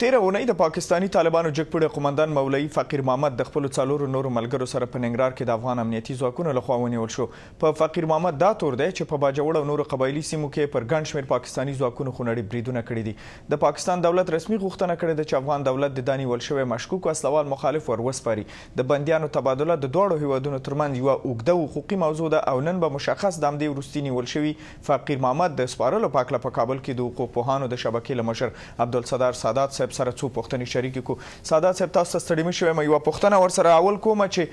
تیره اونۍ د پاکستاني طالبانو جګپوړی قومندان مولوي فقیر محمد د خپلو څلورو نورو ملګرو سره په ننګرهار کې د افغان امنیتي ځواکونو لخوا ونیول شو. په فقیر محمد دا تور دی چې په باجوړ او نورو قبایلي سیمو کې پر ګڼ شمېر پاکستاني ځواکونو خونړي بریدونه کړي دي. د پاکستان دولت رسمي غوښتنه کړې ده چې افغان دولت د دا نیول شوی مشکوک وسلوال مخالف ور وسپاري. د بندیانو تبادله د دواړو هیوادونو ترمنځ یوه اوږده حقوقي موضوع ده او نن به مشخص د همدې وروستي نیول شوي فقیر محمد د سپارلو په هکله په کابل کې د حقوق پوهانو د شبکې له مشر عبدالستار سادات صاحب سره څو پوښتنې شریکې کړو. سادات صاحب تاسو ته ستړي مه شوی یم، یوه پوښتنه ورسره اول کومه چې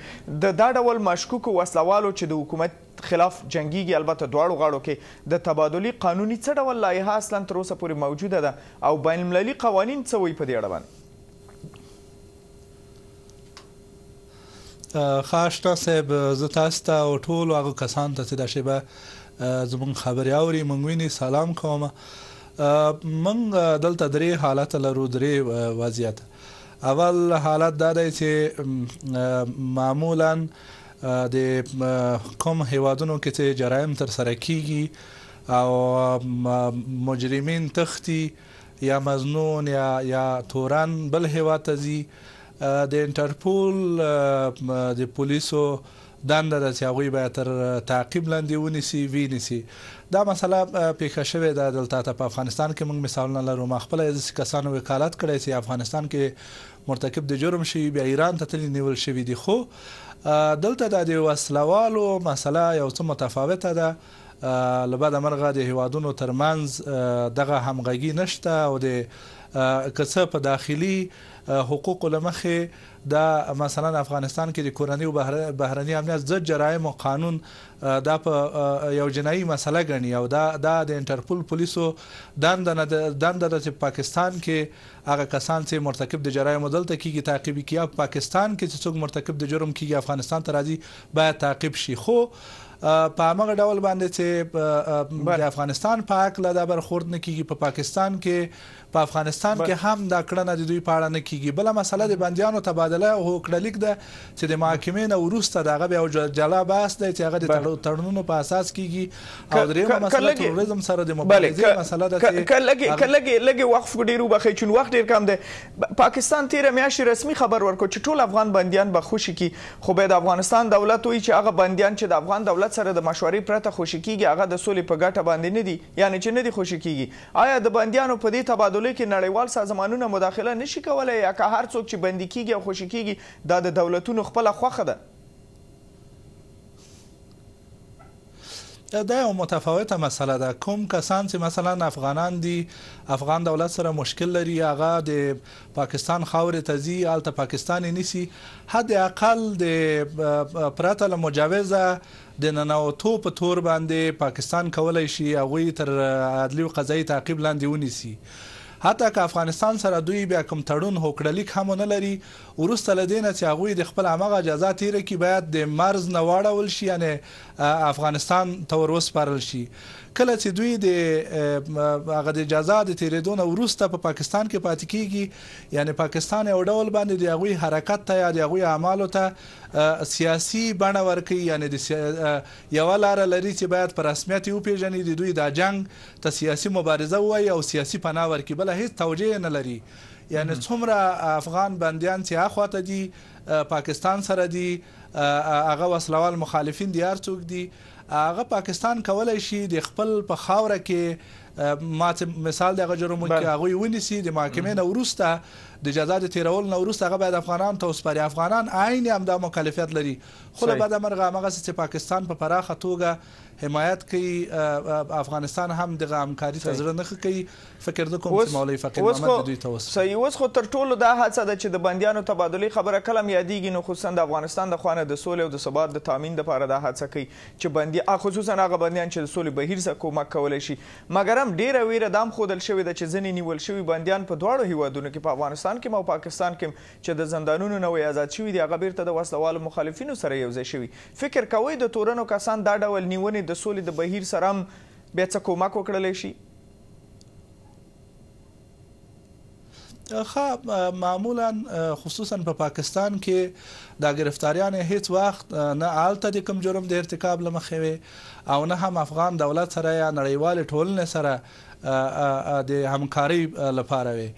د دا ډول مشکوکو وسلوالو چې د حکومت خلاف جنګیږي، البته دواړو غاړو کې د تبادلې قانوني څه ډول لایحه اصلا تر اوسه پورې موجوده ده او بین المللي قوانین څه وایي په دې اړه باندې؟ ښه اشرف صاحب، زه تاسو ته او ټولو هغو کسانو ته چې دا شیبه زموږ خبرې اوري موږ ویني سلام کوم. موږ دلته درې حالته لرو، درې وضعیت. اول حالت دا دی چې معمولا د کوم هیوادونو کې چې جرایم ترسره کیږي او مجرمین تختی یا مظنون یا تورن بل هیواد ته ځي، د انټرپول د پولیسو دنده ده چې هغوی باید تر تعقیب لاندې ونیسي وینیسي. دا مسله پیښه شوې ده دلته ته په افغانستان کې. موږ مثالونه لرو. ما خپله د داسې کسانو وکالت کړی چې افغانستان کې مرتکب د جرم شوي بیا ایران ته تللي نیول شوي دي. خو دلته د وسلوالو مسله یو څه متفاوته ده. له بده مرغه د هیوادونو ترمنځ دغه همغږي نشته او د که څه په داخلي حقوقو له مخې دا مثلا افغانستان کې د کورنۍ او بهرني امنیت ضد جرایم او قانون دا په یو جنایي مسله ګڼي او دا د انټرپول پولیسو دنده ده چې پاکستان کې هغه کسان چې مرتکب د جرایمو دلته کیږي تعقیب کړي، یا پاکستان کې چې څوک مرتکب د جرم کیږي افغانستان ته راځي باید تعقیب شي. خو په همغه ډول باندې چې د افغانستان په هکله دا برخورد نه کیږي، په پاکستان کې په افغانستان کې هم دا کړنه د دوی په اړه نه کیږي. بله مسله د بندیانو تبادله او هوکړلیک ده چې د محاکمې نه وروسته د هغه بیا یو جلا بحث دی چې هغه د تړونونو په اساس کیږي. او درېیمه مسله تروریزم سره د مبارزې مسله ده چې لږې وقف ډېر وبخئ چون وخت ډېر کم دی. پاکستان تېره میاشتې رسمي خبر ورکړ چې ټول افغان بندیان به خوشي کړي، خو بیا د افغانستان دولت وایي چې هغه بندیان چې د افغان دولت سره د مشورې پرته خوشي کیږي هغه د سولې په ګټه باندې نه دي، یعنې چې نه دي خوشي کیږي. آیا د بندیانو په دې تبادلې کې نړیوال سازمانونه مداخله نشي کولی، یا که هر څوک چې بندي کیږي او خوشي کیږي دا د دولتونو خپله خوښه ده؟ دا یو متفاوته مسله ده. کوم کسان چې مثلا افغانان دي، افغان دولت سره مشکل لري، هغه د پاکستان خاورې ته ځي، هلته پاکستان یې نیسي، حد اقل د پرته له مجوزه د ننوتو په تور باندې پاکستان کولی شي هغوی تر عدلي و قضایي تعقیب لاندې ونیسي. حتی که افغانستان سره دوی بیا کوم تړون هوکړلیک هم ونه لري، وروسته له دې نه چې هغوی د خپل همغه جزا تیره کړي باید د مرز نه واړول شي، یعنې افغانستان ته ور وسپارل شي. کله چې دوی د هغه د جزا د تیرېدو نه وروسته په پاکستان کې پاتې کیږي، یعنې پاکستان یو ډول باندې د هغوی حرکت ته یا د هغوی اعمالو ته سیاسي بڼه ورکوي، یعنې یوه لاره لري چې باید په رسمیت یې وپېژني، د دوی دا جنګ ته سیاسي مبارزه ووایي او سیاسي پناه ورکړي، بله هېڅ توجیه نه لري. یعنې څومره افغان بندیان چې هاخواته دي پاکستان سره دي، هغه وسلوال مخالفین دي، هر څوک دي، هغه پاکستان کولی شي د خپل په خاوره کې ما مثال د هغه جرمونو کې هغوی ونیسي، د محاکمې نه وروسته د جزا د تیرولو نه وروسته هغه باید افغانانو ته وسپاري. افغانان عین همدا مکلفیت لري، خو له بده مرغه همغسې چې پاکستان په پراخه توګه حمایت کوي، افغانستان هم دغه همکاري ته زړه نه ښه کوي. فکر نه کوم چې مولوي فقیر محمد د دوی ته وسپاري. صحیح. اوس خو تر ټولو دا هڅه ده چې د بندیانو تبادلې خبره کله هم یادېږي، نو خصوصا د افغانستان د خوا نه د سولې او د ثبات د تامین دپاره دا هڅه کوي چې خصوصا هغه بندیان چې د سولې بهیر سره کومک کولی شي. مګر هم ډېره ویره دا هم ښودل شوې ده چې ځینې نیول شوي بندیان په دواړو هیوادونو کې، په افغانستان کې او پاکستان کې چې د زندانونو نه آزاد شوي دي، هغه بیرته د وسلوالو مخالفینو سره یو ځای شوي. فکر کوئ د تورنو کسان دا ډول نیونې د سولې د بهیر سره هم بیا څه کومک وکړلی شي؟ معمولا خصوصا په پاکستان کې دا ګرفتاریان هیڅ وخت نه هلته د کوم جرم د ارتکاب له مخې وي او نه هم افغان دولت سره یا نړیوالې ټولنې سره د همکارۍ لپاره وي.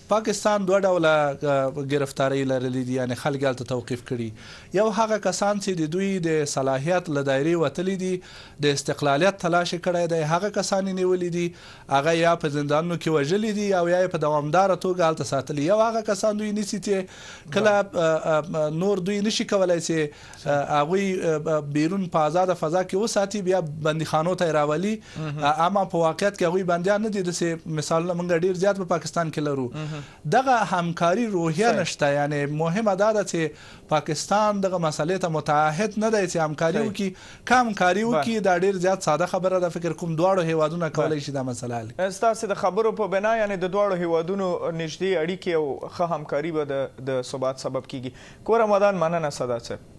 پاکستان دوه ډوله گرفتاری لرلې دي، یعنې خلک هلته توقیف کړي. یو هغه کسان چې د دوی د صلاحیت له دایرې وتلي دي، د استقلالیت تلاش یې کړی دی، هغه کسان یې نیولي دي، هغه یا په زندانونو کې وژلي دي او یا یې په دوامداره توګه هلته ساتلي. یو هغه کسان دوی نیسي چې کله نور دوی نشي کولی چې هغوی بیرون په آزاده فضا کې وساتي، بیا بندیخانو ته یې راولي. اما په واقعیت کې هغوی بندیان نه دي. داسې مثالونه موږ ډېر زیات په پاکستان کې لرو. دغه همکاري روحیه نشته. یعنې مهمه دا ده چې پاکستان دغه مسئلې ته متعهد نه دی چې همکاري وکړي. که همکاري وکړي دا ډېر زیات ساده خبره ده. فکر کوم دواړو هیوادونه کولی شي دا مسله حل کړي. ستاسې د خبرو په بنا یعنې د دواړو هیوادونو نږدې اړیکې او ښه همکاري به د ثبات سبب کیږي. کور رمضان، مننه صدات صاحب.